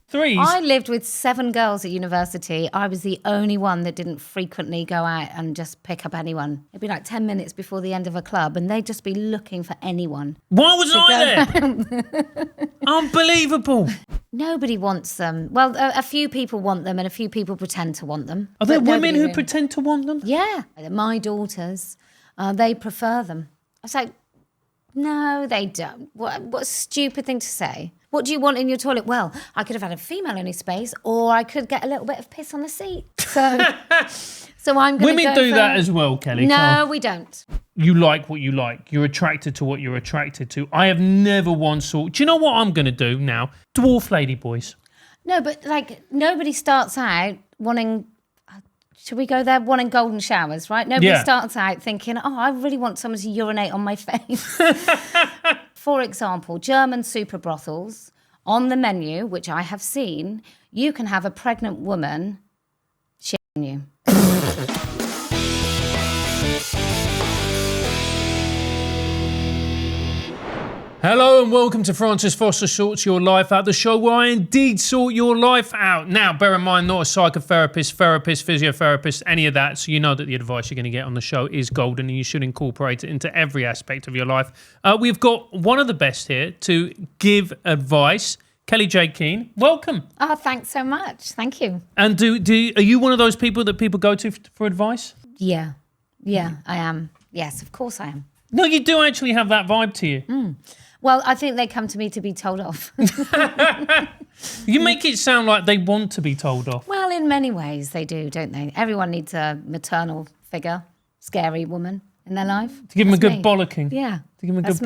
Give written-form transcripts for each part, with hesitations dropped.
Threes? I lived with 7 girls at university. I was the only one that didn't frequently go out and just pick up anyone. It'd be like 10 minutes before the end of a club and they'd just be looking for anyone. Why wasn't I there? Unbelievable. Nobody wants them. Well, a few people want them and a few people pretend to want them. Are there But women nobody who really. pretend to want them? Yeah. My daughters, they prefer them. I was like, no, they don't. What a stupid thing to say. What do you want in your toilet? Well, I could have had a female-only space or I could get a little bit of piss on the seat. So I'm going to Women do that as well, Kelly. No, we don't. You like what you like. You're attracted to what you're attracted to. I have never once thought, do you know what I'm going to do now? Dwarf lady boys. No, but like nobody starts out wanting... Should we go there? Wanting golden showers, right? Nobody starts out thinking, oh, I really want someone to urinate on my face. For example, German super brothels, on the menu, which I have seen, you can have a pregnant woman shitting on you. Hello and welcome to Francis Foster Sorts Your Life Out, the show where I indeed sort your life out. Now, bear in mind, not a psychotherapist, therapist, physiotherapist, any of that, so you know that the advice you're going to get on the show is golden and you should incorporate it into every aspect of your life. We've got one of the best here to give advice, Kelly J. Keane. Welcome. Oh, thanks so much. Thank you. And are you one of those people that people go to for advice? Yeah, I am. Yes, of course I am. No, you do actually have that vibe to you. Well, I think they come to me to be told off. You make it sound like they want to be told off. Well, in many ways they do, don't they? Everyone needs a maternal figure, scary woman in their life. To give them a good bollocking. Yeah, To give them a that's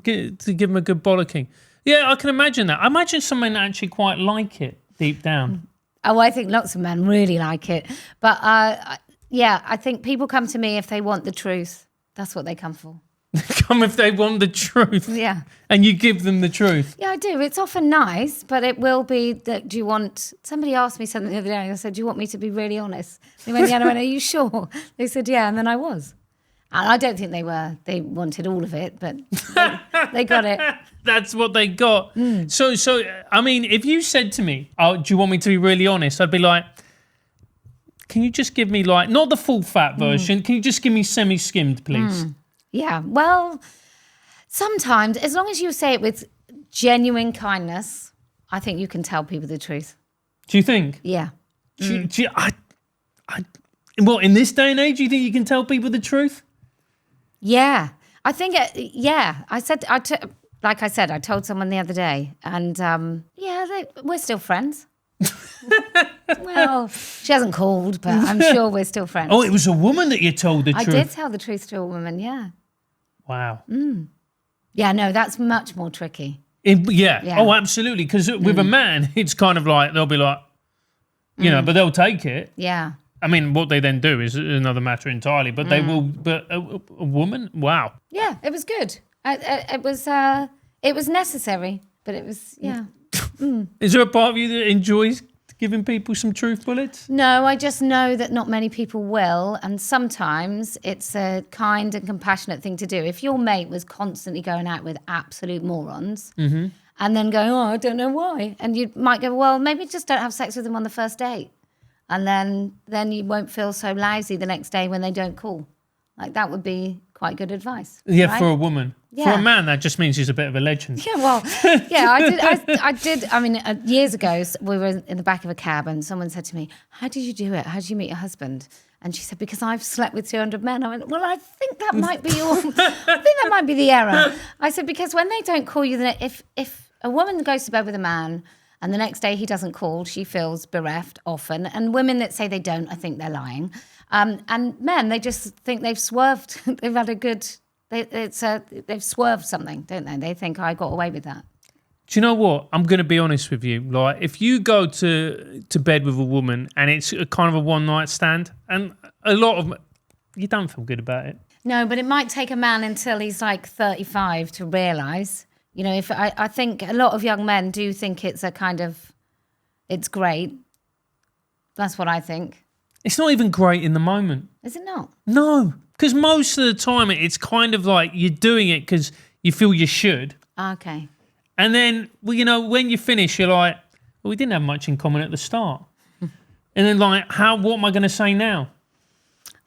good to give them a good bollocking. Yeah, I can imagine that. I imagine some men actually quite like it deep down. Oh, I think lots of men really like it. But yeah, I think people come to me if they want the truth. That's what they come for. Come if they want the truth. Yeah. And you give them the truth. Yeah, I do. It's often nice, but it will be that, do you want... Somebody asked me something the other day and I said, do you want me to be really honest? They went, yeah, and I went, are you sure? They said, yeah, and then I was. And I don't think they wanted all of it, but they got it. That's what they got. So, I mean, if you said to me, oh, do you want me to be really honest? I'd be like, can you just give me like, not the full fat version, can you just give me semi-skimmed, please? Yeah, well, sometimes, as long as you say it with genuine kindness, I think you can tell people the truth. Do you think? Yeah. Well, in this day and age, you think you can tell people the truth? Yeah. I think, like I said, I told someone the other day, and we're still friends. Well, she hasn't called, but I'm sure we're still friends. Oh, it was a woman that you told the truth? I did tell the truth to a woman, yeah. Wow. Yeah, no, that's much more tricky. Yeah. Oh, absolutely. Because with a man, it's kind of like, they'll be like, you know, but they'll take it. Yeah. I mean, what they then do is another matter entirely, but they will, but a woman, wow. Yeah, it was good. It was necessary, but it was, yeah. Is there a part of you that enjoys giving people some truth bullets? No, I just know that not many people will, and sometimes it's a kind and compassionate thing to do. If your mate was constantly going out with absolute morons and then going, oh, I don't know why, and you might go, well, maybe just don't have sex with them on the first date, and then you won't feel so lousy the next day when they don't call. Like, that would be quite good advice. Yeah, right? For a woman. Yeah. For a man, that just means he's a bit of a legend. Yeah, well, yeah, I did. I mean, years ago, we were in the back of a cab and someone said to me, how did you do it? How did you meet your husband? And she said, because I've slept with 200 men. I went, well, I think that might be the error. I said, because when they don't call you, if a woman goes to bed with a man and the next day he doesn't call, she feels bereft often. And women that say they don't, I think they're lying. And men, they just think they've swerved. They've had a good... They've swerved something, don't they? They think I got away with that. Do you know what? I'm going to be honest with you. Like, if you go to bed with a woman and it's a kind of a one night stand, and a lot of you don't feel good about it. No, but it might take a man until he's like 35 to realise. You know, if I think a lot of young men do think it's it's great. That's what I think. It's not even great in the moment. Is it not? No. Because most of the time it's kind of like you're doing it because you feel you should. Okay. And then, well, you know, when you finish, you're like, but we didn't have much in common at the start. And then like, what am I going to say now?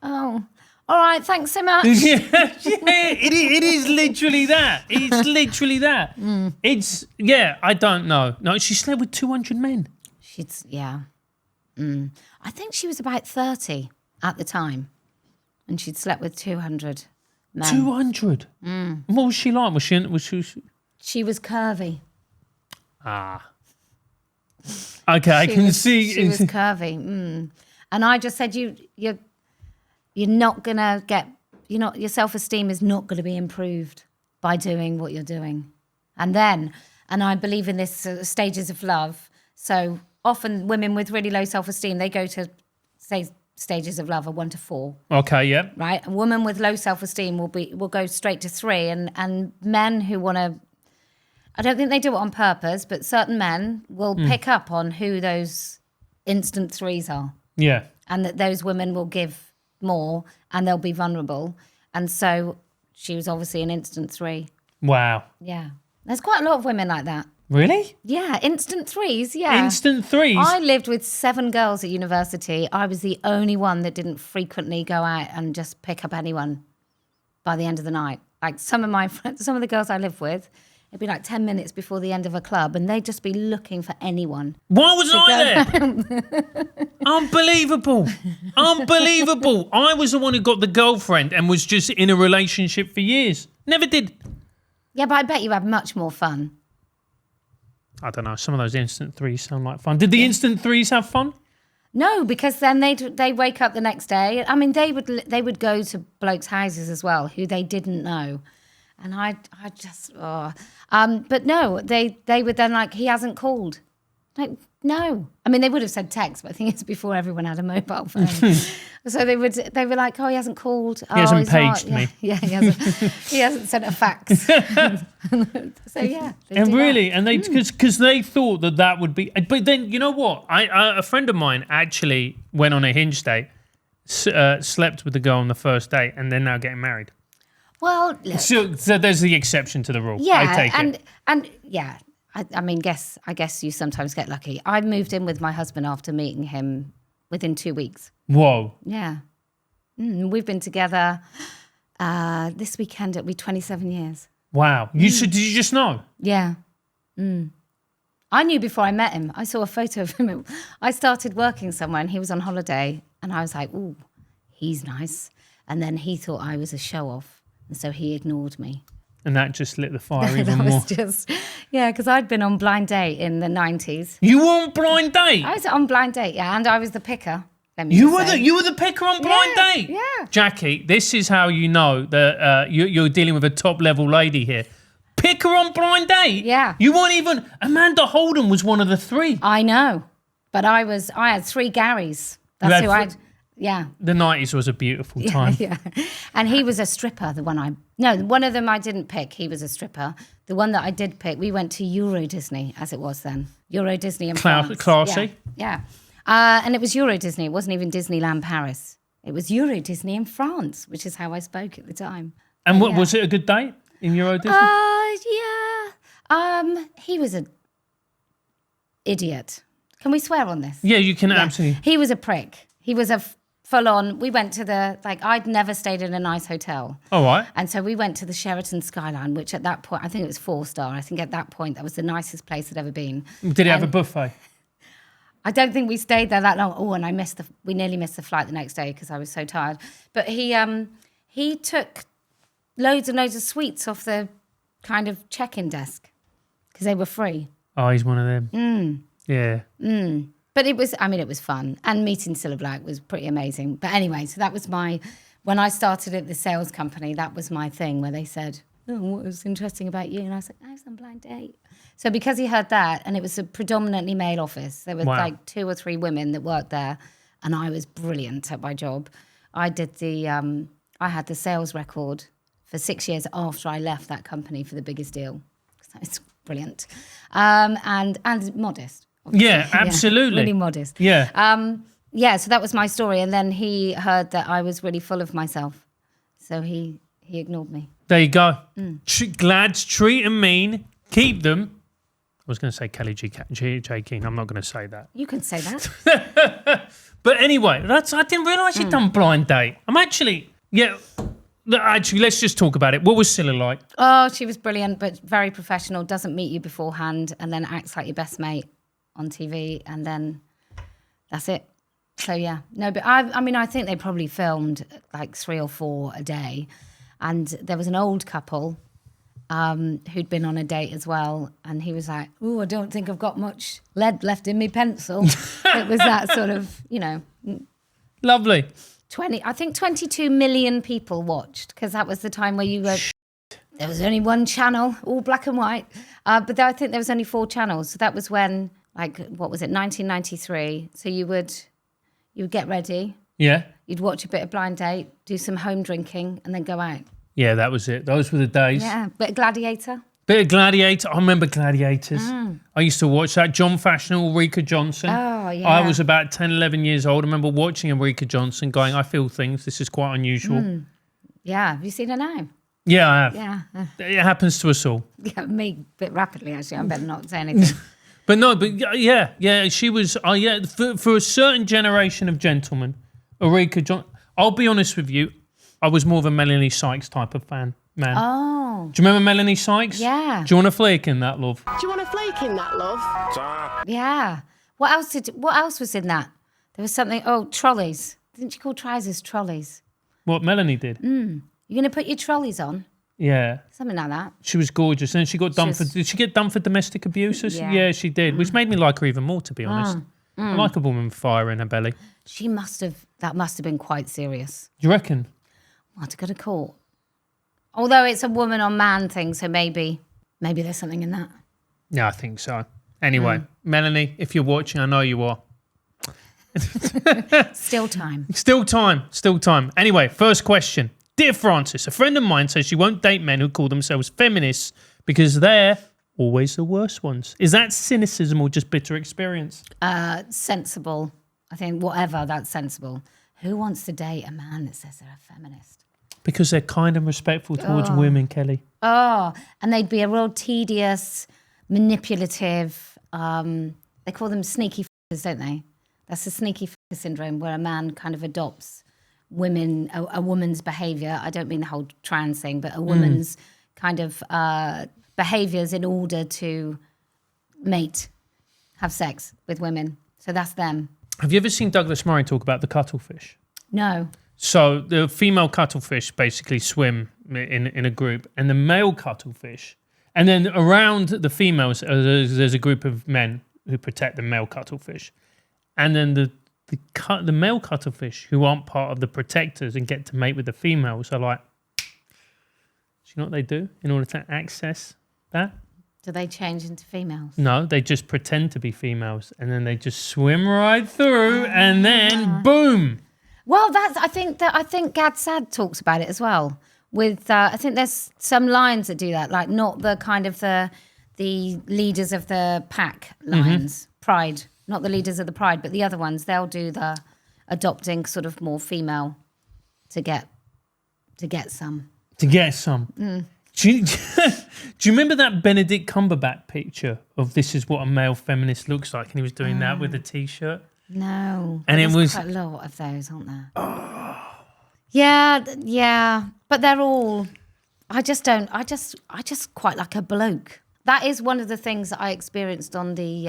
Oh, all right. Thanks so much. yeah, it is literally that. It's literally that. It's, I don't know. No, she slept with 200 men. I think she was about 30 at the time. And she'd slept with 200 men. 200? What was she like? Was she? She was curvy. Okay, I can see. She was curvy. And I just said, you're not going to get, your self-esteem is not going to be improved by doing what you're doing. And I believe in this stages of love. So often women with really low self-esteem, they go to, say, stages of love are 1 to 4. Okay, yeah. Right? A woman with low self-esteem will go straight to 3. And men who want to, I don't think they do it on purpose, but certain men will pick up on who those instant 3s are. Yeah. And that those women will give more and they'll be vulnerable. And so she was obviously an instant 3. Wow. Yeah. There's quite a lot of women like that. Really? Yeah, instant 3s, yeah. Instant 3s? I lived with 7 girls at university. I was the only one that didn't frequently go out and just pick up anyone by the end of the night. Like some of my friends, some of the girls I lived with, it'd be like 10 minutes before the end of a club and they'd just be looking for anyone. Why wasn't I there? Unbelievable. Unbelievable. I was the one who got the girlfriend and was just in a relationship for years. Never did. Yeah, but I bet you had much more fun. I don't know. Some of those instant 3s sound like fun. Did the instant 3s have fun? No, because then they'd wake up the next day. I mean, they would go to blokes' houses as well, who they didn't know, and I just but no, they would then like, he hasn't called. Like, no, I mean they would have said text, but I think it's before everyone had a mobile phone. So they were like, oh, he hasn't called. He hasn't paged me. Yeah, he hasn't sent a fax. So yeah, and really, and they because they thought that would be. But then you know what? A friend of mine actually went on a Hinge date, slept with the girl on the first date, and they're now getting married. Well, look, so there's the exception to the rule. yeah, I take it. And yeah. I mean, I guess you sometimes get lucky. I moved in with my husband after meeting him within 2 weeks. Whoa. Yeah. We've been together this weekend, it'll be 27 years. Wow. Did you just know? Yeah. I knew before I met him. I saw a photo of him. I started working somewhere and he was on holiday and I was like, ooh, he's nice. And then he thought I was a show-off. And so he ignored me. And that just lit the fire even more. Yeah, because I'd been on Blind Date in the 90s. You were on Blind Date? I was on Blind Date, yeah, and I was the picker. You were the picker on Blind Date? Yeah. Jackie, this is how you know that you're dealing with a top-level lady here. Picker on Blind Date? Yeah. You weren't even... Amanda Holden was one of the 3. I know, but I had 3 Garys. That's who I'd... Yeah. The 90s was a beautiful time. Yeah. And he was a stripper, one of them I didn't pick. He was a stripper. The one that I did pick, we went to Euro Disney, as it was then. Euro Disney in France. Classy. Yeah. And it was Euro Disney. It wasn't even Disneyland Paris. It was Euro Disney in France, which is how I spoke at the time. And what was it a good date in Euro Disney? Yeah. He was an idiot. Can we swear on this? Yeah, you can absolutely. He was a prick. He was a full-on, we went to I'd never stayed in a nice hotel. All right. And so we went to the Sheraton Skyline, which at that point, I think it was 4-star. I think at that point, that was the nicest place I'd ever been. Did it have a buffet? I don't think we stayed there that long. Oh, and we nearly missed the flight the next day because I was so tired. But he took loads and loads of sweets off the kind of check-in desk because they were free. Oh, he's one of them. Yeah. But it was fun. And meeting Cilla Black was pretty amazing. But anyway, so that was when I started at the sales company, that was my thing where they said, oh, what was interesting about you? And I was like, I was on Blind Date. So because he heard that, and it was a predominantly male office, there were like 2 or 3 women that worked there, and I was brilliant at my job. I had the sales record for 6 years after I left that company for the biggest deal. It's brilliant. And modest. Obviously. Yeah, absolutely. Yeah, really modest. Yeah. So that was my story. And then he heard that I was really full of myself. So he ignored me. There you go. Lads, treat them mean, keep them, was going to say Kelly J. Keane. I'm not going to say that. You can say that. But anyway, I didn't realise you'd done Blind Date. Actually, let's just talk about it. What was SYLO like? Oh, she was brilliant, but very professional. Doesn't meet you beforehand and then acts like your best mate on TV, and then that's it. So yeah, no, but I think they probably filmed like 3 or 4 a day, and there was an old couple who'd been on a date as well, and he was like, "Oh, I don't think I've got much lead left in me pencil." It was that sort of, Lovely. 22 million people watched, because that was the time where you were. There was only one channel, all black and white, but I think there was only 4 channels. So that was when, what was it, 1993? So you would get ready. Yeah. You'd watch a bit of Blind Date, do some home drinking, and then go out. Yeah, that was it. Those were the days. Yeah, bit of Gladiator. Bit of Gladiator. I remember Gladiators. I used to watch that. John Fashional, Ulrika Johnson. Oh, yeah. I was about 10, 11 years old. I remember watching Ulrika Johnson going, I feel things. This is quite unusual. Yeah, have you seen her now? Yeah, I have. Yeah. It happens to us all. Yeah, me a bit rapidly, actually. I better not say anything. She was, for a certain generation of gentlemen, Ulrika Johnson, I'll be honest with you, I was more of a Melanie Sykes type of man. Oh. Do you remember Melanie Sykes? Yeah. Do you want a flake in that, love? Do you want a flake in that, love? Yeah. What else was in that? There was something, trolleys. Didn't you call trousers trolleys? What Melanie did? You're going to put your trolleys on? Yeah. Something like that. She was gorgeous. And she got done did she get done for domestic abuse? Yeah, she did, which made me like her even more, to be honest. I like a woman with fire in her belly. That must have been quite serious. Do you reckon? Well, to go to court. Although it's a woman on man thing, so maybe there's something in that. Yeah, I think so. Anyway, Melanie, if you're watching, I know you are. Still time. Still time. Anyway, first question. Dear Francis, a friend of mine says she won't date men who call themselves feminists because they're always the worst ones. Is that cynicism or just bitter experience? Sensible. I think whatever, that's sensible. Who wants to date a man that says they're a feminist? Because they're kind and respectful towards women, Kelly. Oh, and they'd be a real tedious, manipulative, they call them sneaky f***ers, don't they? That's the sneaky f***er syndrome, where a man kind of adopts a woman's behaviour. I don't mean the whole trans thing, but a woman's kind of behaviours in order to have sex with women. So that's them. Have you ever seen Douglas Murray talk about the cuttlefish? No. So the female cuttlefish basically swim in a group, and the male cuttlefish, and then around the females, there's a group of men who protect the male cuttlefish, and then the male cuttlefish who aren't part of the protectors and get to mate with the females are like, do you know what they do in order to access that? Do they change into females? No, they just pretend to be females, and then they just swim right through, and then boom. Well, I think Gad Sad talks about it as well. With I think there's some lions that do that, like not the kind of the leaders of the pack lions, pride, not the leaders of the pride, but the other ones. They'll do the adopting sort of more female to get some. To get some. Do you remember that Benedict Cumberbatch picture of this is what a male feminist looks like, and he was doing that with a t-shirt? No, and it was quite a lot of those, aren't there? Oh. Yeah, but they're all. I just quite like a bloke. That is one of the things that I experienced on the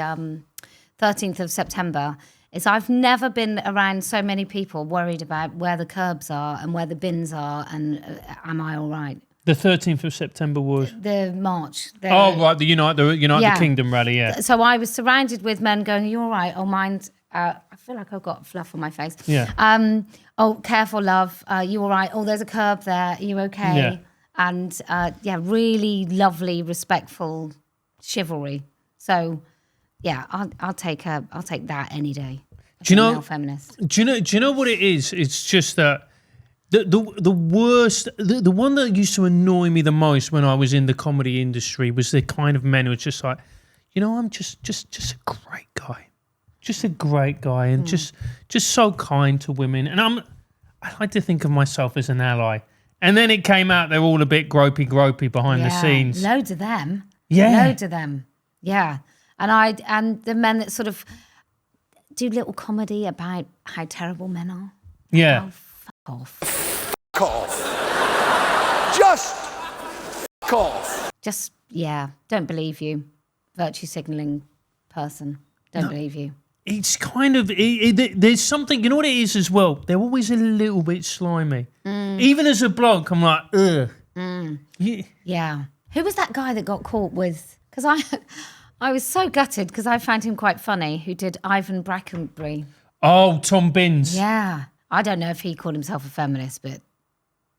13th of September. Is I've never been around so many people worried about where the curbs are and where the bins are and am I all right? The 13th of September was? The march. Right, the Unite the Kingdom rally, yeah. So I was surrounded with men going, are you all right? Oh, mind, I feel like I've got fluff on my face. Yeah. Oh, careful, love. You all right? Oh, there's a curb there. Are you okay? Yeah. And, really lovely, respectful chivalry. So, yeah, I'll take that any day. Do you know? Male feminist. Do you know what it is? It's just that the worst, the one that used to annoy me the most when I was in the comedy industry was the kind of men who were just like, I'm just a great guy, just a great guy, and just so kind to women. And I like to think of myself as an ally. And then it came out they're all a bit gropey behind the scenes. Loads of them. Yeah. Loads of them. Yeah. And the men that sort of do little comedy about how terrible men are. Yeah. Oh, fuck off. Fuck off. Just fuck off. Just, yeah, don't believe you. Virtue signalling person. Don't believe you. It's kind of, there's something, you know what it is as well? They're always a little bit slimy. Even as a bloke, I'm like, ugh. Yeah. Who was that guy that got caught with, because I was so gutted because I found him quite funny, who did Ivan Brackenbury. Oh, Tom Binns. Yeah. I don't know if he called himself a feminist, but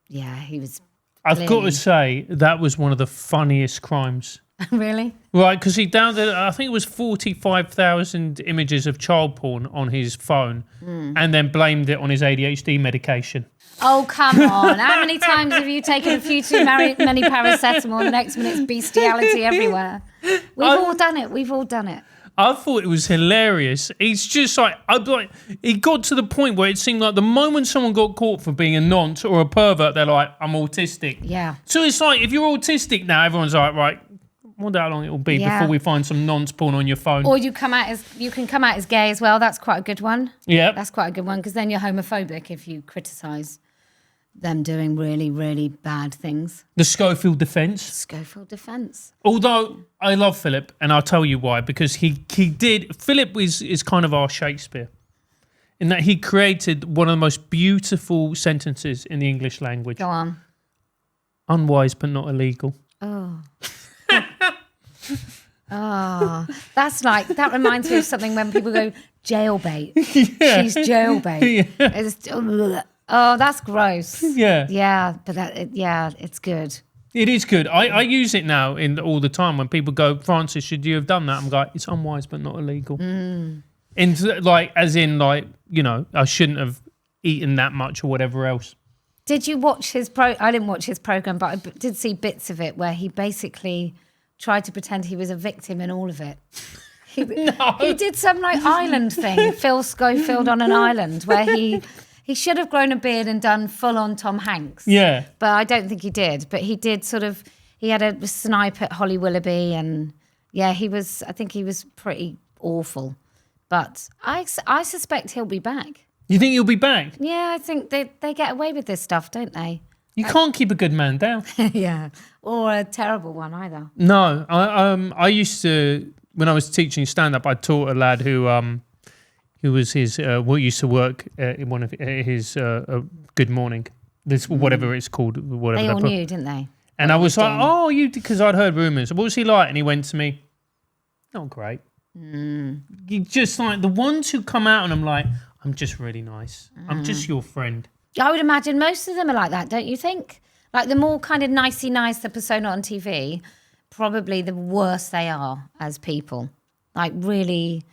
yeah, he was. I've got to say, that was one of the funniest crimes. Really? Right, because he downloaded, I think it was 45,000 images of child porn on his phone and then blamed it on his ADHD medication. Oh, come on. How many times have you taken a few too many paracetamol and the next minute's bestiality everywhere? We've all done it. We've all done it. I thought it was hilarious. It's just like, it got to the point where it seemed like the moment someone got caught for being a nonce or a pervert, they're like, I'm autistic. Yeah. So it's like, if you're autistic now, everyone's like, right, I wonder how long it will be before we find some nonce porn on your phone. Or you can come out as gay as well. That's quite a good one. Yeah. That's quite a good one because then you're homophobic if you criticise them doing really, really bad things. The Schofield defence. Schofield defence. Although I love Philip, and I'll tell you why, because he did. Philip is kind of our Shakespeare, in that he created one of the most beautiful sentences in the English language. Go on. Unwise but not illegal. Oh. Oh, that reminds me of something when people go jailbait. Yeah. She's jailbait. Yeah. Oh, that's gross. Yeah. Yeah, but it's good. It is good. I use it now all the time when people go, Francis, should you have done that? I'm like, it's unwise but not illegal. I shouldn't have eaten that much or whatever else. Did you watch his I didn't watch his program, but I did see bits of it where he basically tried to pretend he was a victim in all of it. He did some island thing, Phil Schofield on an island, where he should have grown a beard and done full on Tom Hanks. Yeah. But I don't think he did. But he did he had a snipe at Holly Willoughby and I think he was pretty awful. But I suspect he'll be back. You think he'll be back? Yeah, I think they get away with this stuff, don't they? You can't keep a good man down. Yeah, or a terrible one either. No, I used to, when I was teaching stand-up, I taught a lad who was his, used to work in one of his Good Morning, whatever it's called. Whatever they all knew, didn't they? And I was like, because I'd heard rumours. What was he like? And he went to me, not great. You just like, the ones who come out and I'm like, I'm just really nice. I'm just your friend. I would imagine most of them are like that, don't you think? Like the more kind of nicey nice the persona on TV, probably the worse they are as people. Like really,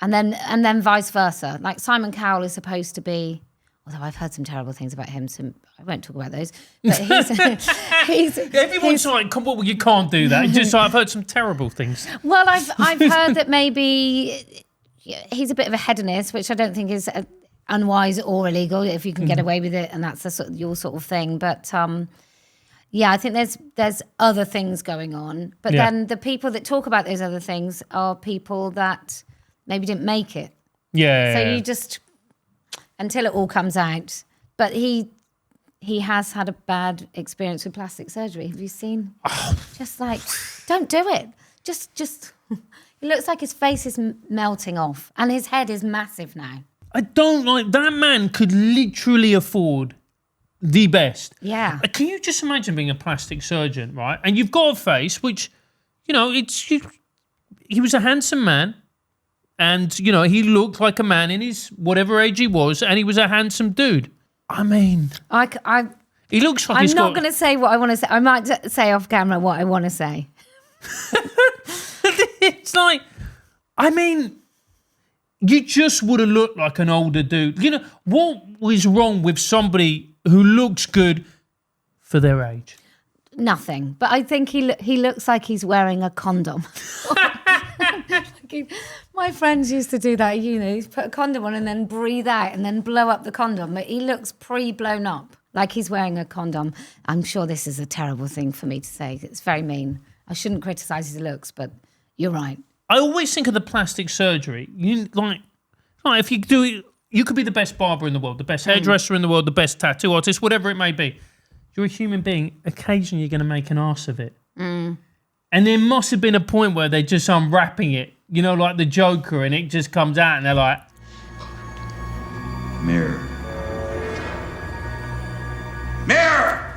and then vice versa. Like Simon Cowell is supposed to be, although I've heard some terrible things about him, so I won't talk about those. But everyone's like, come on, you can't do that. Just I've heard some terrible things. Well, I've heard that maybe he's a bit of a hedonist, which I don't think is unwise or illegal if you can get away with it, and that's your sort of thing. But I think there's other things going on. But then the people that talk about those other things are people that maybe didn't make it. Yeah. So you just, until it all comes out. But he has had a bad experience with plastic surgery. Have you seen? Just like, don't do it. Just. It looks like his face is melting off, and his head is massive now. I don't like that man could literally afford the best. Yeah. Can you just imagine being a plastic surgeon, right? And you've got a face which, he was a handsome man, and he looked like a man in his whatever age he was, and he was a handsome dude. I mean, he looks like I'm not going to say what I want to say. I might say off camera what I want to say. It's like, I mean, you just would have looked like an older dude. What was wrong with somebody who looks good for their age? Nothing. But I think he looks like he's wearing a condom. My friends used to do that, he'd put a condom on and then breathe out and then blow up the condom. But he looks pre-blown up, like he's wearing a condom. I'm sure this is a terrible thing for me to say. It's very mean. I shouldn't criticise his looks, but You're right. I always think of the plastic surgery. Like if you do it, you could be the best barber in the world, the best hairdresser in the world, the best tattoo artist, whatever it may be. You're a human being. Occasionally, you're going to make an arse of it. And there must have been a point where they're just unwrapping it, you know, like the Joker, and it just comes out, and they're like, Mirror. Mirror!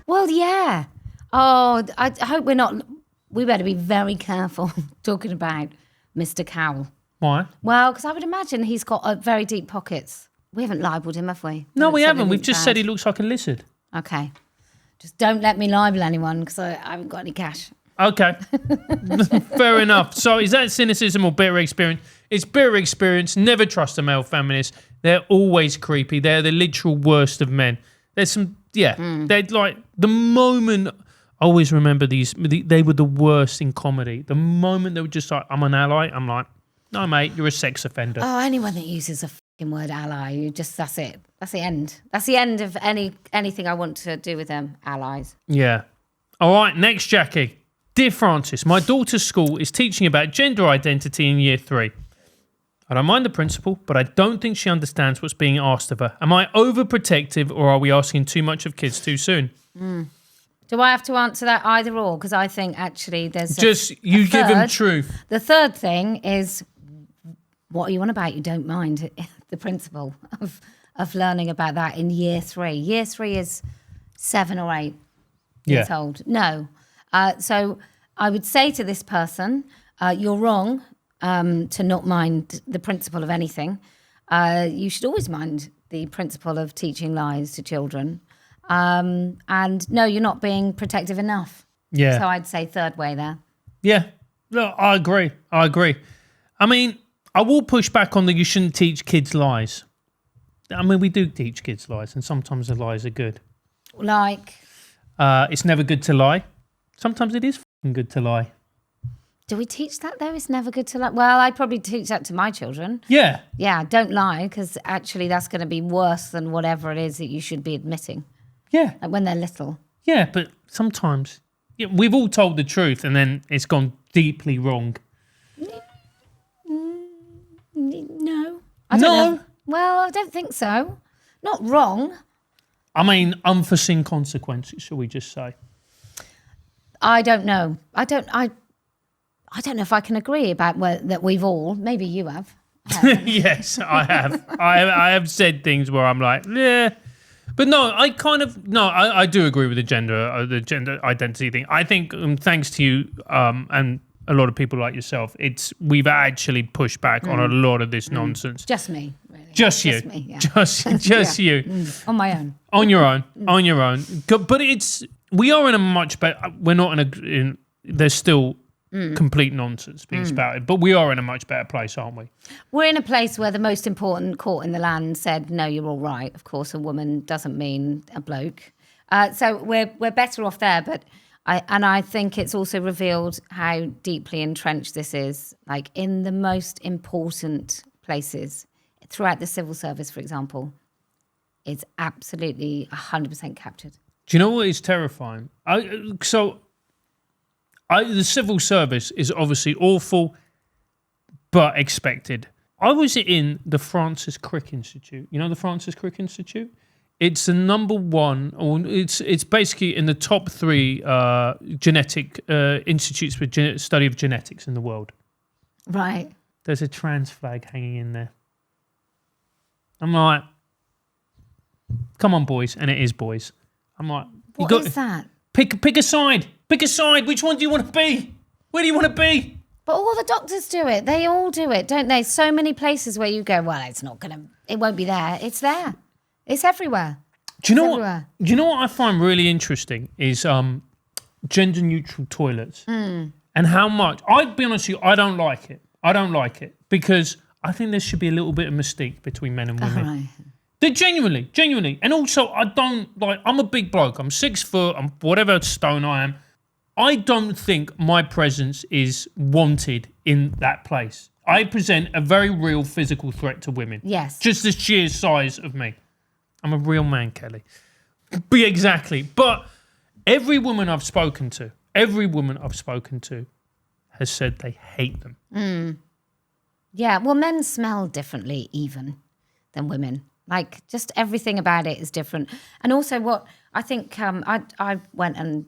Well, yeah. Oh, I hope we're not. We better be very careful talking about Mr. Cowell. why? Well, because I would imagine he's got very deep pockets. We haven't libelled him, have we? No, we haven't. We've just bad. said he looks like a lizard. Okay. Just don't let me libel anyone because I haven't got any cash. Okay. Fair enough. So is that cynicism or bitter experience? It's bitter experience. Never trust a male feminist. They're always creepy. They're the literal worst of men. There's some, they're like, the moment, I always remember they were the worst in comedy. The moment they were just like, I'm an ally, I'm like, no, mate, you're a sex offender. Oh, anyone that uses a fucking word ally, that's it. That's the end. That's the end of anything I want to do with them, allies. Yeah. All right, next, Jackie. Dear Francis, my daughter's school is teaching about gender identity in year 3. I don't mind the principal, but I don't think she understands what's being asked of her. Am I overprotective, or are we asking too much of kids too soon? Do I have to answer that either or? Because I think actually there's you give them truth. The third thing is, what are you on about? You don't mind the principle of learning about that in year 3. Year 3 is 7 or 8 years old. No. So I would say to this person, you're wrong to not mind the principle of anything. You should always mind the principle of teaching lies to children. And no, you're not being protective enough. Yeah. So I'd say third way there. Yeah. No, I agree. I mean, I will push back on the you shouldn't teach kids lies. I mean, we do teach kids lies, and sometimes the lies are good. Like? It's never good to lie. Sometimes it is f***ing good to lie. Do we teach that though? It's never good to lie. Well, I'd probably teach that to my children. Yeah. Yeah, don't lie, because actually that's going to be worse than whatever it is that you should be admitting. Yeah. Like when they're little. Yeah, but sometimes we've all told the truth and then it's gone deeply wrong. No. I don't know. Well, I don't think so. Not wrong. I mean, unforeseen consequences, shall we just say? I don't know. I don't know if I can agree about that we've all. Maybe you have. Yes, I have. I have said things where I'm like, yeah. But no, I do agree with the gender identity thing. I think thanks to you and a lot of people like yourself, we've actually pushed back on a lot of this nonsense. Just me, really. Just you. Me, yeah. Just yeah. you. On my own. On your own. On your own. But we are in a much better. We're not there's still complete nonsense being spouted, but we are in a much better place, aren't we? We're in a place where the most important court in the land said, no, you're all right. Of course, a woman doesn't mean a bloke. So we're better off there. But I think it's also revealed how deeply entrenched this is, like in the most important places throughout the civil service, for example. It's absolutely 100% captured. Do you know what is terrifying? The civil service is obviously awful, but expected. I was in the Francis Crick Institute. You know the Francis Crick Institute? It's the number one, or it's basically in the top 3 genetic institutes for study of genetics in the world. Right. There's a trans flag hanging in there. I'm like, come on, boys, and it is boys. I'm like, What is that? Pick a side. Pick a side. Which one do you want to be? Where do you want to be? But all the doctors do it. They all do it, don't they? So many places where you go, well, it won't be there. It's there. It's everywhere. Do you know what I find really interesting is gender neutral toilets and how much. I'd be honest with you, I don't like it. I don't like it because I think there should be a little bit of mystique between men and women. Right. They're genuinely. And also, I'm a big bloke. I'm 6 foot. I'm whatever stone I am. I don't think my presence is wanted in that place. I present a very real physical threat to women. Yes. Just the sheer size of me. I'm a real man, Kelly. But exactly. But every woman I've spoken to has said they hate them. Yeah, well, men smell differently even than women. Like, just everything about it is different. And also what I think I went and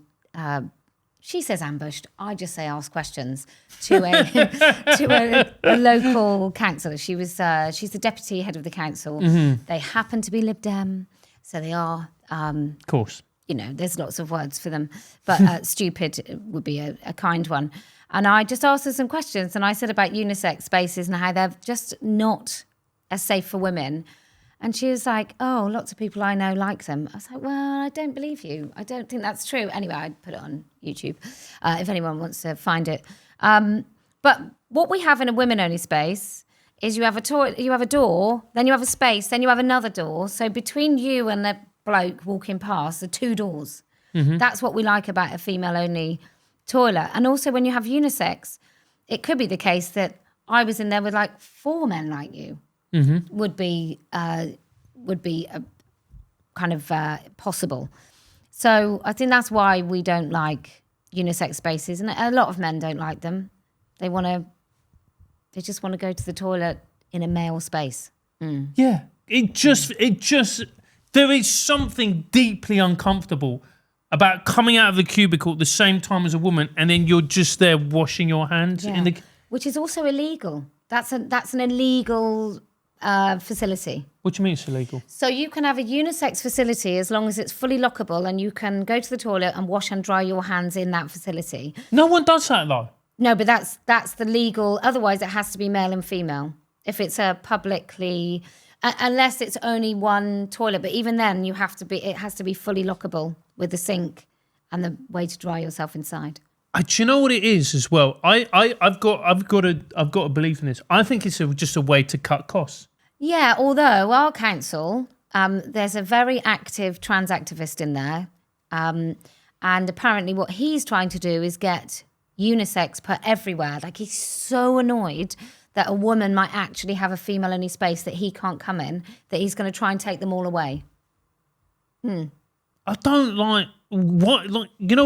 she says ambushed. I just say ask questions to a local councillor. She's the deputy head of the council. They happen to be Lib Dem, so they are. Of course. You know, there's lots of words for them, but stupid would be a kind one. And I just asked her some questions, and I said about unisex spaces and how they're just not as safe for women. And she was like, oh, lots of people I know like them. I was like, well, I don't believe you. I don't think that's true. Anyway, I'd put it on YouTube if anyone wants to find it. But what we have in a women-only space is you have a door, then you have a space, then you have another door. So between you and the bloke walking past, the two doors. That's what we like about a female-only toilet. And also when you have unisex, it could be the case that I was in there with like 4 men like you. Would be a kind of possible. So I think that's why we don't like unisex spaces, and a lot of men don't like them. They just want to go to the toilet in a male space. Yeah, it just there is something deeply uncomfortable about coming out of the cubicle at the same time as a woman, and then you're just there washing your hands in the. Which is also illegal. That's an illegal facility. What do you mean it's illegal? So you can have a unisex facility as long as it's fully lockable and you can go to the toilet and wash and dry your hands in that facility. No one does that though. No, but that's the legal. Otherwise, it has to be male and female. If it's a publicly, unless it's only one toilet. But even then, it has to be fully lockable with the sink and the way to dry yourself inside. Do you know what it is as well? I've got a belief in this. I think it's just a way to cut costs. Yeah, although our council, there's a very active trans activist in there, and apparently what he's trying to do is get unisex put everywhere. Like, he's so annoyed that a woman might actually have a female-only space that he can't come in, that he's going to try and take them all away. I don't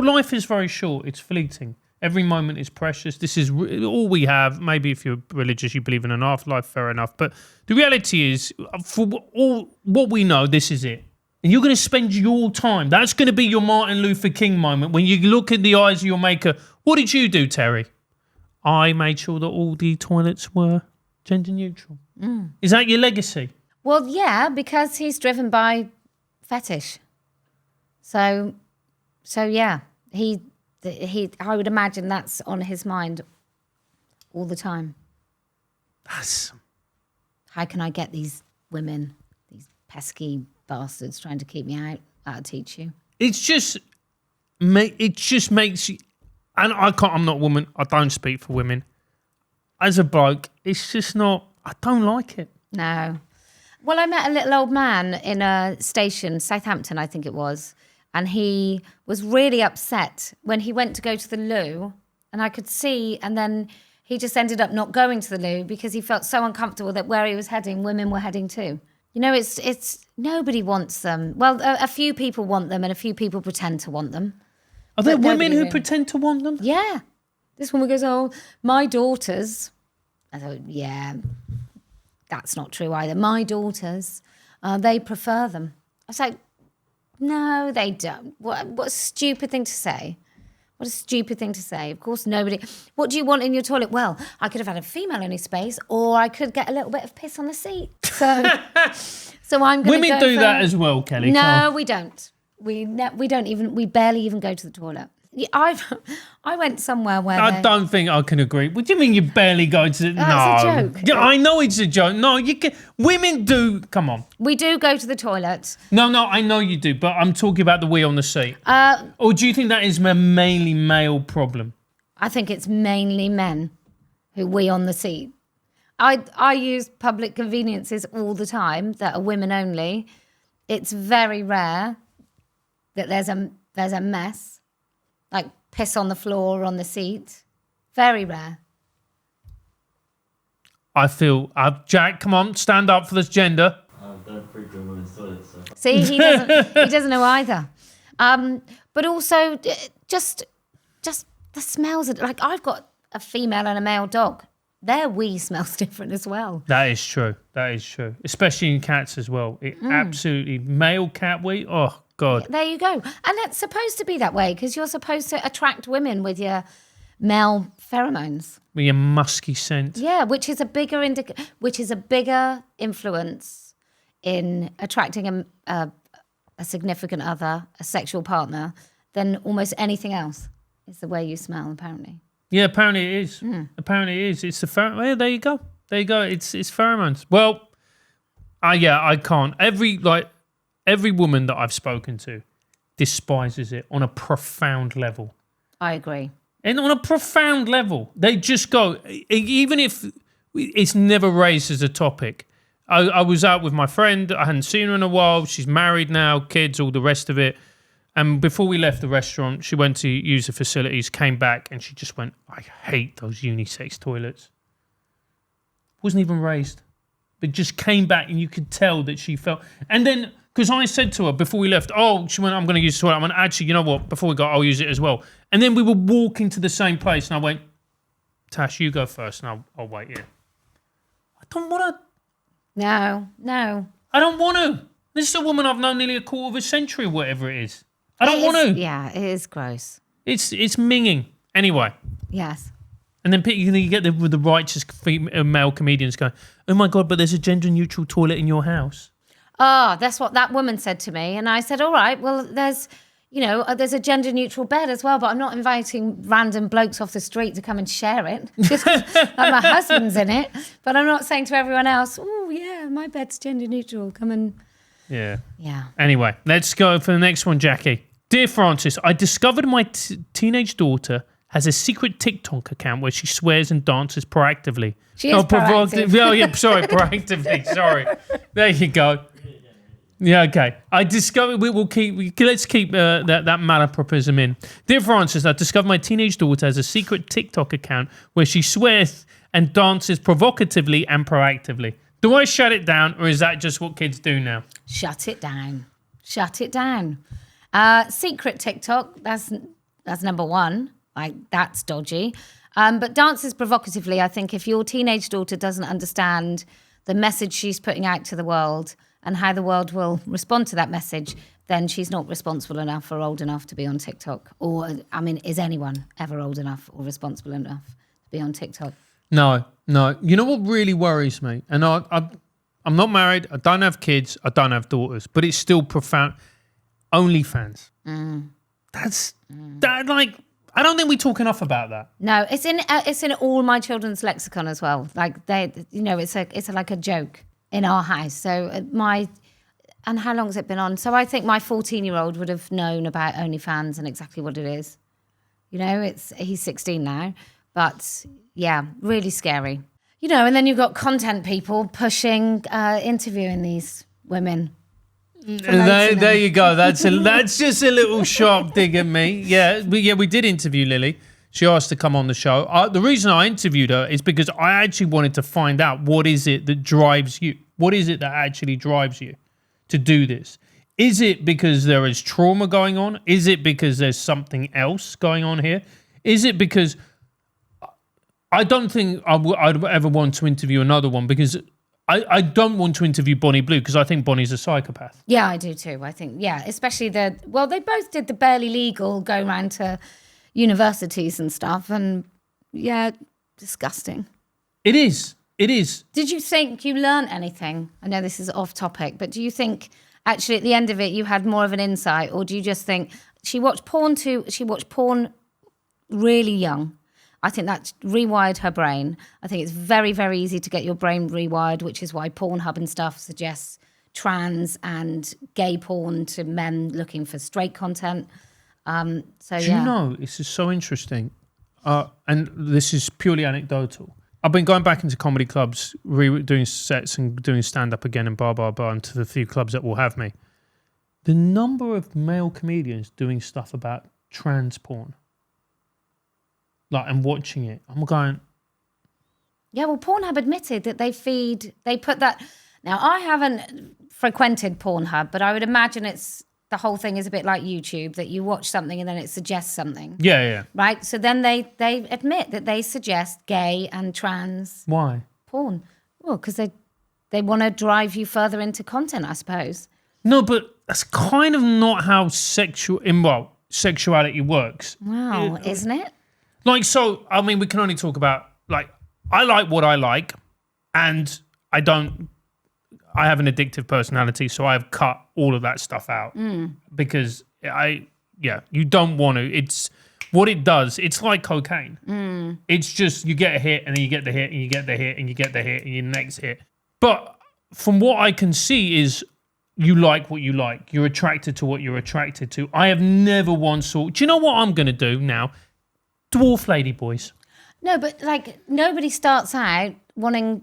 life is very short. It's fleeting. Every moment is precious. This is all we have. Maybe if you're religious, you believe in an afterlife, fair enough. But the reality is, for all what we know, this is it. And you're going to spend your time. That's going to be your Martin Luther King moment when you look in the eyes of your maker. What did you do, Terry? I made sure that all the toilets were gender neutral. Is that your legacy? Well, yeah, because he's driven by fetish. So yeah, he. I would imagine that's on his mind all the time. How can I get these women, these pesky bastards trying to keep me out? That'll teach you. It just makes you, and I'm not a woman. I don't speak for women. As a bloke, it's just not. I don't like it. No. Well, I met a little old man in a station, Southampton, I think it was. And he was really upset when he went to go to the loo, and I could see, and then he just ended up not going to the loo because he felt so uncomfortable that where he was heading, women were heading too. You know, it's nobody wants them. Well, a few people want them, and a few people pretend to want them. Are there women who pretend to want them? Yeah. This woman goes, oh, my daughters. I thought, yeah, that's not true either. My daughters, they prefer them. I was like, no, they don't. What a stupid thing to say. What a stupid thing to say. Of course, nobody... What do you want in your toilet? Well, I could have had a female-only space, or I could get a little bit of piss on the seat. So I'm going to Women do that as well, Kelly. No, we don't. We don't even... We barely even go to the toilet. I went somewhere where don't think I can agree. What do you mean you barely go to the... That's a joke. Yeah, I know it's a joke. No, you can... Women do... Come on. We do go to the toilet. No, I know you do, but I'm talking about the wee on the seat. Or do you think that is a mainly male problem? I think it's mainly men who wee on the seat. I use public conveniences all the time that are women only. It's very rare that there's a mess. Like piss on the floor or on the seat. Very rare. I feel... Jack, come on, stand up for this gender. I don't frequent women's toilets, so... See, he doesn't know either. But also, just the smells. Like, I've got a female and a male dog, their wee smells different as well. That is true. Especially in cats as well. It absolutely male cat wee. Oh God. There you go. And it's supposed to be that way because you're supposed to attract women with your male pheromones. With your musky scent. Yeah, which is a bigger influence in attracting a significant other, a sexual partner, than almost anything else. Is the way you smell, apparently. Yeah, apparently it is. Apparently it is. It's the pheromone. Yeah, there you go. It's pheromones. Well, I can't. Every woman that I've spoken to despises it on a profound level. I agree. And on a profound level, they just go, even if it's never raised as a topic. I was out with my friend. I hadn't seen her in a while. She's married now, kids, all the rest of it. And before we left the restaurant, she went to use the facilities, came back, and she just went, I hate those unisex toilets. Wasn't even raised. But just came back, and you could tell that she felt... And then, because I said to her before we left, she went, I'm going to use the toilet. I went, actually, you know what? Before we go, I'll use it as well. And then we were walking to the same place, and I went, Tash, you go first, and I'll wait here. I don't want to... No. I don't want to. This is a woman I've known nearly a quarter of a century, whatever it is. I don't want to. Yeah, it is gross. It's minging. Anyway. Yes. And then you get the righteous male comedians going, oh my God, but there's a gender-neutral toilet in your house. Oh, that's what that woman said to me. And I said, all right, well, there's a gender-neutral bed as well, but I'm not inviting random blokes off the street to come and share it. Just 'cause my husband's in it. But I'm not saying to everyone else, oh, yeah, my bed's gender-neutral. Come and... Yeah. Yeah. Anyway, let's go for the next one, Jackie. Dear Francis, I discovered my teenage daughter has a secret TikTok account where she swears and dances proactively. She is proactive. Oh, yeah, sorry, proactively. Sorry. There you go. Yeah, okay. I discovered, let's keep that malapropism in. Dear Francis, I discovered my teenage daughter has a secret TikTok account where she swears and dances provocatively and proactively. Do I shut it down, or is that just what kids do now? Shut it down. Secret TikTok, that's number one. Like, that's dodgy. But dances provocatively, I think if your teenage daughter doesn't understand the message she's putting out to the world and how the world will respond to that message, then she's not responsible enough or old enough to be on TikTok. Or, I mean, is anyone ever old enough or responsible enough to be on TikTok? No. You know what really worries me? And I'm not married. I don't have kids. I don't have daughters. But it's still profound. OnlyFans. That, like, I don't think we talk enough about that. No, it's in all my children's lexicon as well. Like it's like a joke in our house. So and how long has it been on? So I think my 14-year-old would have known about OnlyFans and exactly what it is. You know, he's 16 now, but yeah, really scary. You know, and then you've got content people pushing, interviewing these women. There you go. That's just a little sharp dig at me. Yeah, we did interview Lily. She asked to come on the show. The reason I interviewed her is because I actually wanted to find out what is it that drives you. What is it that actually drives you to do this? Is it because there is trauma going on? Is it because there's something else going on here? Is it because I don't think I'd ever want to interview another one because I don't want to interview Bonnie Blue because I think Bonnie's a psychopath. Yeah, I do too. I think, yeah, especially they both did the barely legal, go around to universities and stuff. And yeah, disgusting. It is. Did you think you learned anything? I know this is off topic, but do you think actually at the end of it you had more of an insight, or do you just think she watched porn really young? I think that rewired her brain. I think it's very, very easy to get your brain rewired, which is why Pornhub and stuff suggests trans and gay porn to men looking for straight content. Do you know, this is so interesting, and this is purely anecdotal. I've been going back into comedy clubs, doing sets and doing stand-up again and blah, blah, blah, and to the few clubs that will have me. The number of male comedians doing stuff about trans porn, like, and watching it, I'm going... Yeah, well, Pornhub admitted that they put that... Now, I haven't frequented Pornhub, but I would imagine it's the whole thing is a bit like YouTube, that you watch something and then it suggests something. Yeah. Right? So then they admit that they suggest gay and trans Why? porn. Well, because they want to drive you further into content, I suppose. No, but that's kind of not how sexuality works. Wow, isn't it? Like, so, I mean, we can only talk about, like, I like what I like, and I have an addictive personality, so I've cut all of that stuff out because you don't want to. It's what it does. It's like cocaine. It's just, you get a hit and then you get the hit and you get the hit and you get the hit and your next hit. But from what I can see is you like what you like. You're attracted to what you're attracted to. I have never once thought, do you know what I'm going to do now? Dwarf lady boys. No, but like nobody starts out wanting,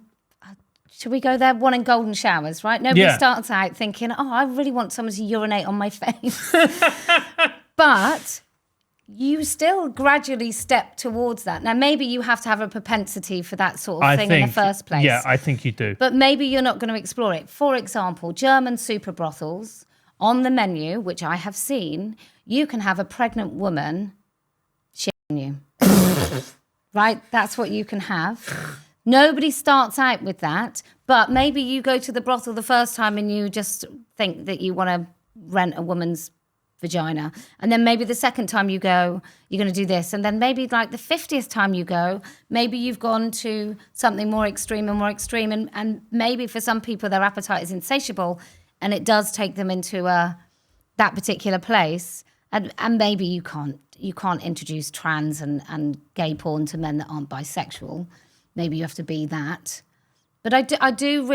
should we go there? Wanting golden showers, right? Nobody starts out thinking, oh, I really want someone to urinate on my face. But you still gradually step towards that. Now, maybe you have to have a propensity for that sort of thing in the first place. Yeah, I think you do. But maybe you're not going to explore it. For example, German super brothels, on the menu, which I have seen, you can have a pregnant woman shitting you. Right? That's what you can have. Nobody starts out with that, but maybe you go to the brothel the first time and you just think that you want to rent a woman's vagina. And then maybe the second time you go, you're going to do this. And then maybe like the 50th time you go, maybe you've gone to something more extreme and more extreme. And maybe for some people, their appetite is insatiable and it does take them into that particular place. And maybe you can't introduce trans and gay porn to men that aren't bisexual. Maybe you have to be that. But I do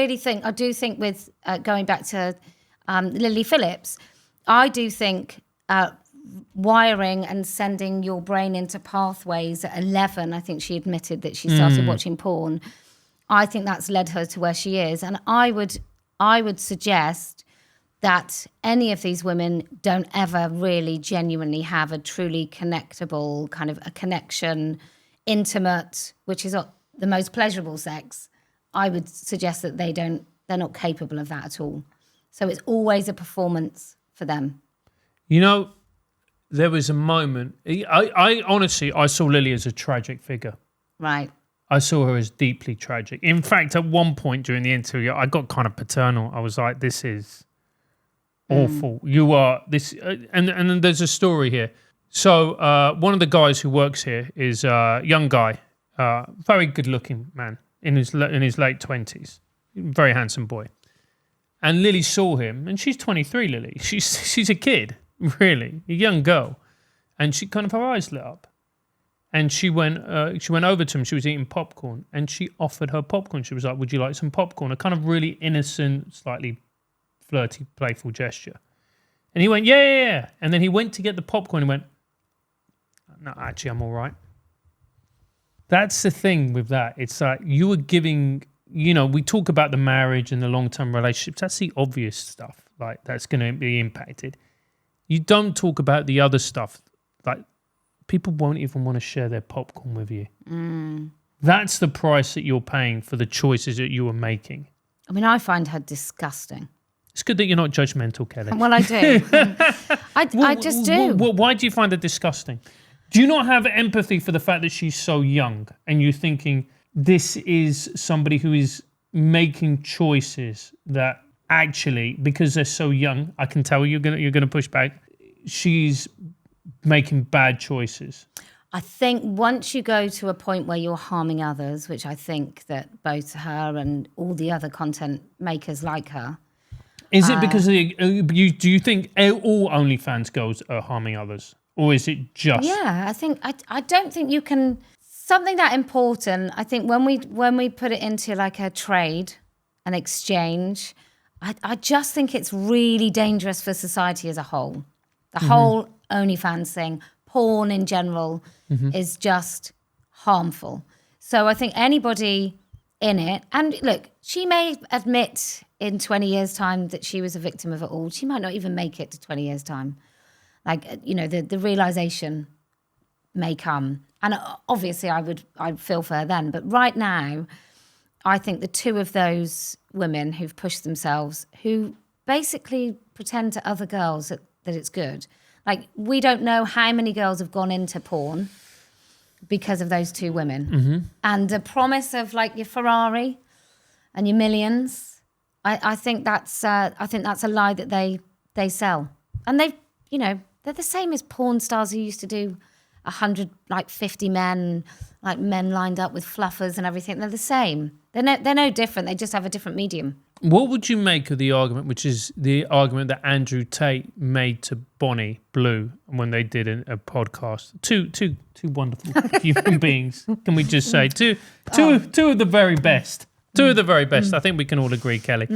think with going back to Lily Phillips, I do think wiring and sending your brain into pathways at 11, I think she admitted that she started watching porn. I think that's led her to where she is. And I would suggest that any of these women don't ever really genuinely have a truly connectable kind of a connection, intimate, which is the most pleasurable sex. I would suggest that they're not capable of that at all. So it's always a performance for them. You know, there was a moment, I honestly saw Lily as a tragic figure. Right. I saw her as deeply tragic. In fact, at one point during the interview, I got kind of paternal. I was like, this is awful. You are this, and then there's a story here. So one of the guys who works here is a young guy, very good-looking man in his late 20s, very handsome boy. And Lily saw him, and she's 23. Lily, she's a kid, really, a young girl, and she kind of her eyes lit up, and she went over to him. She was eating popcorn, and she offered her popcorn. She was like, "Would you like some popcorn?" A kind of really innocent, slightly flirty, playful gesture. And he went, yeah. And then he went to get the popcorn and went, "No, actually, I'm all right." That's the thing with that. It's like you were giving, we talk about the marriage and the long-term relationships. That's the obvious stuff, like that's going to be impacted. You don't talk about the other stuff. Like people won't even want to share their popcorn with you. That's the price that you're paying for the choices that you are making. I mean, I find her disgusting. It's good that you're not judgmental, Kelly. Well, I do. I just do. Why do you find it disgusting? Do you not have empathy for the fact that she's so young and you're thinking this is somebody who is making choices that actually, because they're so young, I can tell you're gonna push back, she's making bad choices? I think once you go to a point where you're harming others, which I think that both her and all the other content makers like her. Is it because do you think all OnlyFans girls are harming others? Or is it just? Yeah, I don't think you can, something that important, I think when we put it into like a trade, an exchange, I just think it's really dangerous for society as a whole. The whole OnlyFans thing, porn in general, is just harmful. So I think anybody in it, and look, she may admit in 20 years' time that she was a victim of it all. She might not even make it to 20 years' time. Like, the realization may come. And obviously I'd feel for her then. But right now, I think the two of those women who've pushed themselves, who basically pretend to other girls that that it's good. Like, we don't know how many girls have gone into porn because of those two women. And the promise of like your Ferrari and your millions, I think that's a lie that they sell. And they're the same as porn stars who used to do 150 men, like men lined up with fluffers and everything. They're the same. They're no different. They just have a different medium. What would you make of the argument, which is the argument that Andrew Tate made to Bonnie Blue when they did a podcast? Two wonderful human beings. Can we just say two of the very best? Two of the very best. I think we can all agree, Kelly.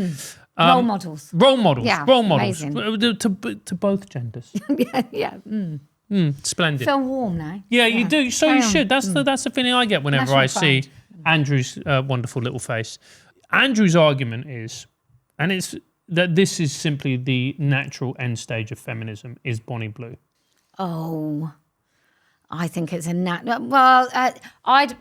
Role models. Role models. Yeah, role models amazing. To both genders. yeah. Splendid. Feel warm now. Yeah, you do. So you should. That's the feeling I get whenever National I see pride. Andrew's wonderful little face. Andrew's argument is, and it's that this is simply the natural end stage of feminism, is Bonnie Blue. Oh, I think it's I'd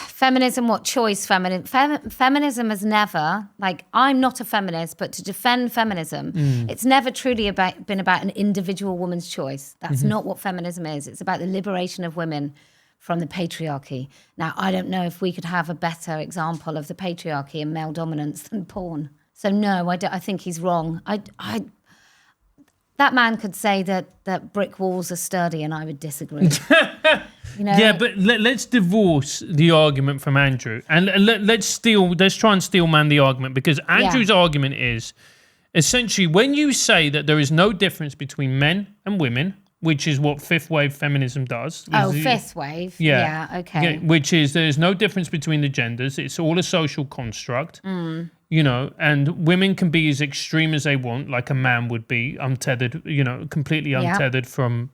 feminism. What choice? Feminism has never, like, I'm not a feminist, but to defend feminism, it's never truly been about an individual woman's choice. That's not what feminism is. It's about the liberation of women from the patriarchy. Now, I don't know if we could have a better example of the patriarchy and male dominance than porn. So no, I think he's wrong. That man could say that brick walls are sturdy, and I would disagree. Yeah, but let's divorce the argument from Andrew, and let's try and steel man the argument, because Andrew's argument is essentially, when you say that there is no difference between men and women, which is what fifth wave feminism does. Fifth wave. Yeah, okay. Which is, there's no difference between the genders. It's all a social construct, and women can be as extreme as they want, like a man would be, untethered, completely untethered from,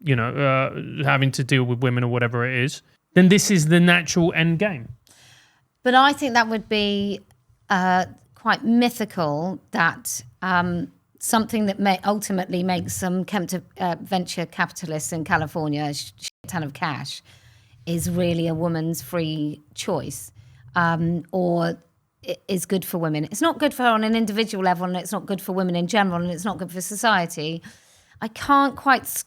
having to deal with women or whatever it is. Then this is the natural end game. But I think that would be quite mythical, that something that may ultimately make some venture capitalists in California a shit ton of cash is really a woman's free choice, or is good for women. It's not good for her on an individual level, and it's not good for women in general, and it's not good for society. I can't quite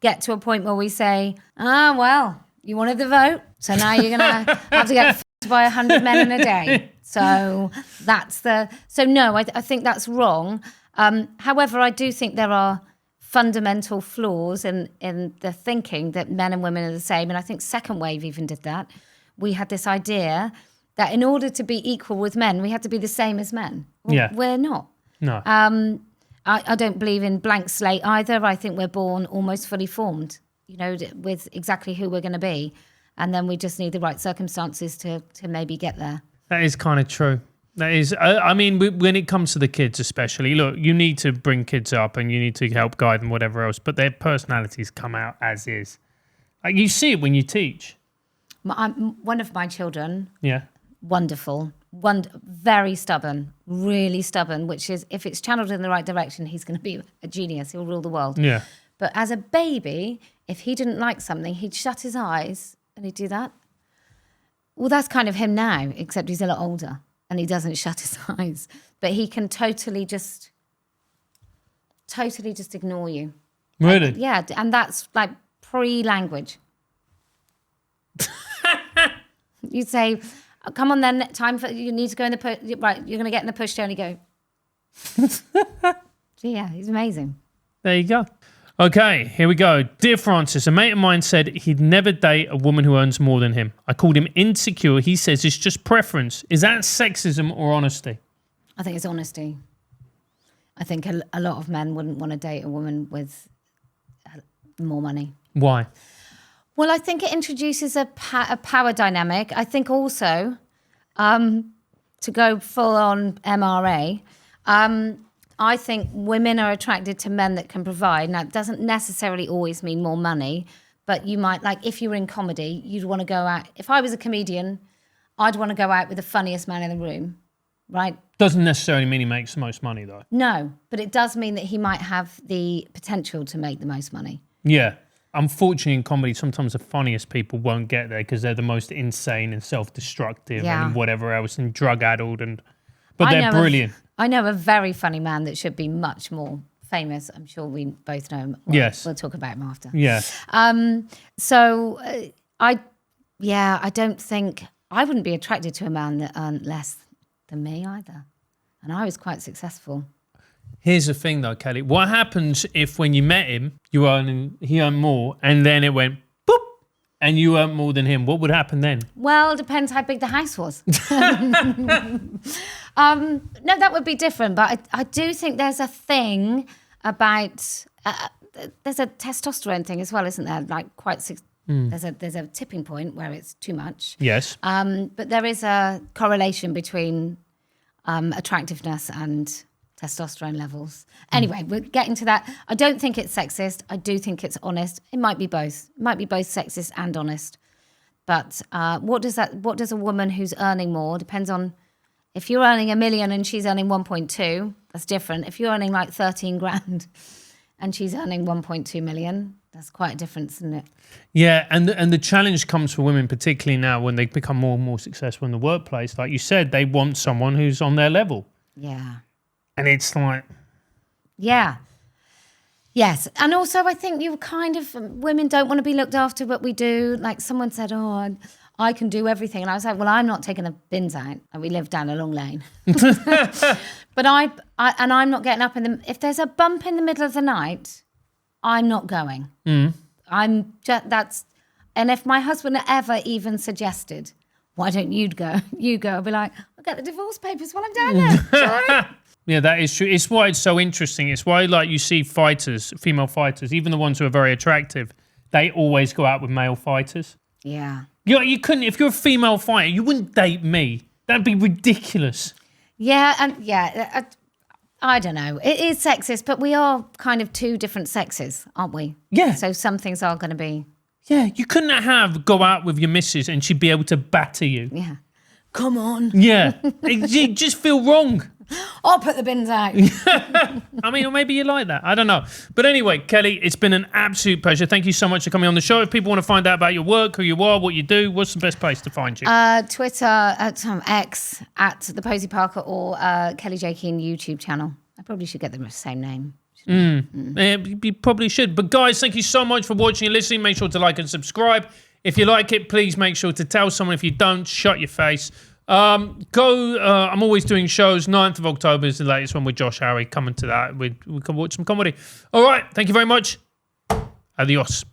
get to a point where we say, well, you wanted the vote, so now you're going to have to get f***ed by 100 men in a day. So no, I think that's wrong. However, I do think there are fundamental flaws in the thinking that men and women are the same. And I think second wave even did that. We had this idea that in order to be equal with men, we had to be the same as men. Well, we're not. No. I don't believe in blank slate either. I think we're born almost fully formed, with exactly who we're going to be. And then we just need the right circumstances to maybe get there. That is kind of true. That is, I mean, when it comes to the kids especially, look, you need to bring kids up and you need to help guide them, whatever else, but their personalities come out as is. Like, you see it when you teach. One of my children, wonderful, very stubborn, really stubborn, which is, if it's channeled in the right direction, he's going to be a genius. He'll rule the world. Yeah. But as a baby, if he didn't like something, he'd shut his eyes and he'd do that. Well, that's kind of him now, except he's a lot older and he doesn't shut his eyes. But he can totally just ignore you. Really? And that's like pre-language. You'd say, come on then, you need to go in the push. Right, you're going to get in the push down. You go. So yeah, he's amazing. There you go. Okay, here we go. Dear Francis, a mate of mine said he'd never date a woman who earns more than him. I called him insecure. He says it's just preference. Is that sexism or honesty? I think it's honesty. I think a lot of men wouldn't want to date a woman with more money. Why? Well, I think it introduces a power dynamic. I think also, to go full on MRA, I think women are attracted to men that can provide. Now, it doesn't necessarily always mean more money, but you might, like, if you were in comedy, you'd want to go out. If I was a comedian, I'd want to go out with the funniest man in the room, right? Doesn't necessarily mean he makes the most money, though. No, but it does mean that he might have the potential to make the most money. Yeah. Unfortunately, in comedy, sometimes the funniest people won't get there because they're the most insane and self-destructive and whatever else and drug-addled. But they're brilliant. I know a very funny man that should be much more famous. I'm sure we both know him. Well, Yes. We'll talk about him after. Yeah. I don't think, I wouldn't be attracted to a man that earned less than me either. And I was quite successful. Here's the thing though, Kelly. What happens if when you met him, he earned more, and then it went boop, and you earned more than him? What would happen then? Well, depends how big the house was. No, that would be different. But I do think there's a thing about, there's a testosterone thing as well, isn't there? Like there's a tipping point where it's too much. Yes. But there is a correlation between attractiveness and testosterone levels. Anyway, we're getting to that. I don't think it's sexist. I do think it's honest. It might be both. It might be both sexist and honest. But what does a woman who's earning more, depends on, if you're earning $1 million and she's earning 1.2, that's different. If you're earning like 13 grand and she's earning 1.2 million, that's quite a difference, isn't it? Yeah, and the challenge comes for women, particularly now when they become more and more successful in the workplace. Like you said, they want someone who's on their level. Yeah. And it's like... Yeah. Yes. And also I think women don't want to be looked after, but we do. Like someone said, I can do everything. And I was like, well, I'm not taking the bins out. And we live down a long lane. But I'm not getting up if there's a bump in the middle of the night, I'm not going. And if my husband ever even suggested, why don't you go? I'll be like, I'll get the divorce papers while I'm down there. Yeah, that is true. It's why it's so interesting. It's why, like, you see female fighters, even the ones who are very attractive, they always go out with male fighters. Yeah. You couldn't, if you're a female fighter, you wouldn't date me. That'd be ridiculous. Yeah, I don't know. It is sexist, but we are kind of two different sexes, aren't we? Yeah. So some things are going to be... Yeah, you couldn't go out with your missus and she'd be able to batter you. Yeah. Come on. Yeah. You just feel wrong. I'll put the bins out. I mean, or maybe you like that. I don't know. But anyway, Kelly, it's been an absolute pleasure. Thank you so much for coming on the show. If people want to find out about your work, who you are, what you do, what's the best place to find you? Twitter, X, at The Posie Parker, or Kelly J. Keane YouTube channel. I probably should get the same name. Yeah, you probably should. But guys, thank you so much for watching and listening. Make sure to like and subscribe. If you like it, please make sure to tell someone. If you don't, shut your face. I'm always doing shows. 9th of October is the latest one with Josh Harry. Coming to that. We can watch some comedy. All right. Thank you very much. Adios.